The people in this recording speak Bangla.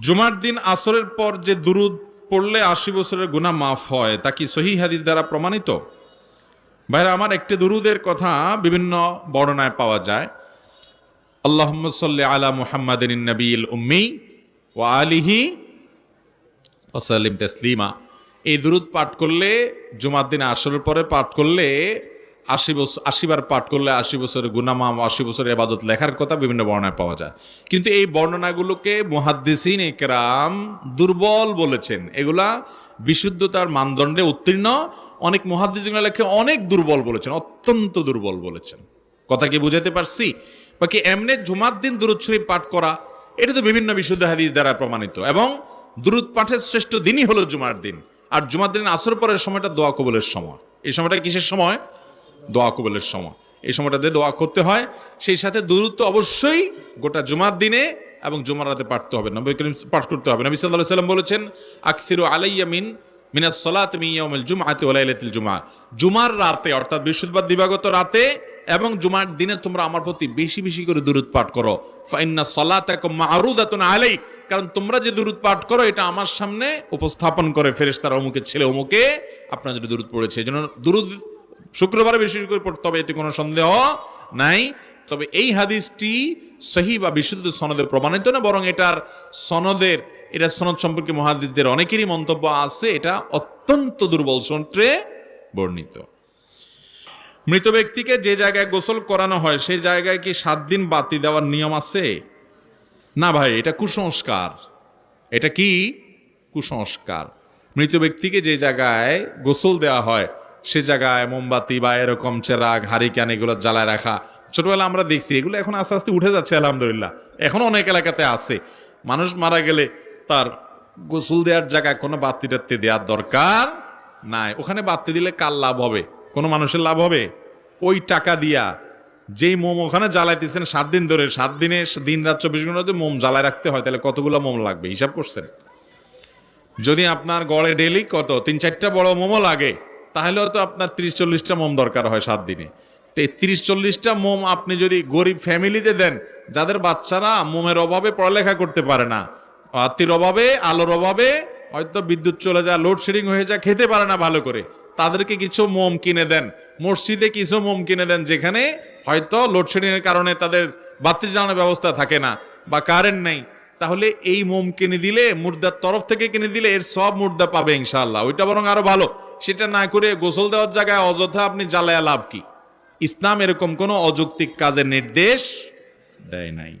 জুমার দিন আসরের পর যে দুরুদ পড়লে ৮০ বছরের গুনাহ মাফ হয় তা কি সহিহ হাদিস দ্বারা প্রমাণিত? ভাইরা আমার, একটি দুরুদের কথা বিভিন্ন বর্ণনায় পাওয়া যায়। আল্লাহুম্মা সাল্লি আলা মুহাম্মাদিন নবিয়িল উম্মি ওয়া আলিহি ওয়া সাল্লিম তাসলিমা। এই দুরুদ পাঠ করলে জুমার দিন আসরের পরে পাঠ করলে ৮০ বার পাঠ করলে ৮০ বছরের গুনাহ মাফ, ৮০ বছরের ইবাদত লেখার কথা বিভিন্ন বর্ণনায় পাওয়া যায়। কিন্তু এই বর্ণনাগুলোকে মুহাদ্দিসিন ইকরাম দুর্বল বলেছেন। এগুলা বিশুদ্ধতার মানদণ্ডে উত্তীর্ণ। অনেক মুহাদ্দিসিন লেখে অনেক দুর্বল বলেছেন, অত্যন্ত দুর্বল বলেছেন। কথা কি বুঝাতে পারছি? বাকি এমনি জুমার দিন দুরূদ শরীফ পাঠ করা, এটা তো বিভিন্ন বিশুদ্ধ হাদিস দ্বারা প্রমাণিত। এবং দুরূদ পাঠের শ্রেষ্ঠ দিনই হলো জুমার দিন। আর জুমার দিন আসর পরের সময়টা দোয়া কবুলের সময়। এই সময়টা কিসের সময়? দোয়া কবুলের সময়। এই সময়টাতে দোয়া করতে হয়। সেই সাথে দুরূদ তো অবশ্যই গোটা জুমার দিনে এবং জুমার রাতে পাঠতে হবে, নবী করিম পাঠ করতে হবে। নবী সাল্লাল্লাহু আলাইহি সাল্লাম বলেছেন, আকসিরু আলাইয়া মিনাস সালাতি মিন ইয়াউমিল জুমআতি ওয়া লাইলাতিল জুমআ। জুমার রাতে অর্থাৎ বৃহস্পতিবার দিবাগত রাতে এবং জুমার দিনে তোমরা আমার প্রতি বেশি বেশি করে দুরূদ পাঠ করো। ফা ইন্না সালাতাকুম মা'রুদাতুন আলাই, কারণ তোমরা যে দুরূদ পাঠ করো এটা আমার সামনে উপস্থাপন করে ফেরেশতারা অমুকের ছেলে অমুকে আপনারা যদি দুরূদ পড়েছে। এজন্য দুরূদ শুক্রবারে বেশি করে পড়তে হবে, এতে কোনো সন্দেহ নাই। তবে এই হাদিসটি সহিহ বা বিশুদ্ধ সনদে প্রমাণিত না, বরং এটা সনদ সম্পর্কে মুহাদ্দিসদের অনেকেরই মন্তব্য আছে এটা অত্যন্ত দুর্বল সূত্রে বর্ণিত। মৃত ব্যক্তিকে যে জায়গায় গোসল করানো হয় সেই জায়গায় কি 7 দিন বাতি দেওয়ার নিয়ম আছে? না ভাই, এটা কুসংস্কার। এটা কি কুসংস্কার? মৃত ব্যক্তিকে যে জায়গায় গোসল দেওয়া হয় সে জায়গায় মোমবাতি বা এরকম চেরাগ, হারিকেন এগুলো জ্বালায় রাখা, ছোটবেলা আমরা দেখছি। এগুলো এখন আস্তে আস্তে উঠে যাচ্ছে আলহামদুলিল্লাহ। এখনো অনেক এলাকাতে আছে। মানুষ মারা গেলে তার গোসল দেওয়ার জায়গায় কোনো বাতি টাত্তি দেওয়ার দরকার নাই। ওখানে বাতি দিলে কার লাভ হবে? কোনো মানুষের লাভ হবে? ওই টাকা দিয়া যেই মোম ওখানে জ্বালাইতেছেন 7 দিন ধরে, 7 দিনে দিন রাত 24 ঘন্টা মোম জ্বালায় রাখতে হয়, তাহলে কতগুলো মোম লাগবে হিসাব করছেন? যদি আপনার গড়ে ডেলি কত 3-4টা বড় মোমও লাগে, তাহলে হয়তো আপনার 30-40টা মোম দরকার হয় 7 দিনে। তো 30-40টা মোম আপনি যদি গরিব ফ্যামিলিতে দেন, যাদের বাচ্চারা মোমের অভাবে পড়ালেখা করতে পারে না, বাতির অভাবে, আলোর অভাবে হয়তো বিদ্যুৎ চলে যায়, লোডশেডিং হয়ে যায়, খেতে পারে না ভালো করে, তাদেরকে কিছু মোম কিনে দেন। মসজিদে কিছু মোম কিনে দেন যেখানে হয়তো লোডশেডিং এর কারণে তাদের বাতি জ্বালানোর ব্যবস্থা থাকে না বা কারেন্ট নেই। তাহলে এই মোম কিনে দিলে, মুর্দার তরফ থেকে কিনে দিলে এর সব মুর্দা পাবে ইনশাআল্লাহ। ওইটা বরং আরো ভালো। সেটা না করে গোসল দেওয়ার জায়গায় অযথা আপনি জ্বালায়া লাভ কি? ইসলাম এরকম কোনো অযৌক্তিক কাজের নির্দেশ দেয় নাই।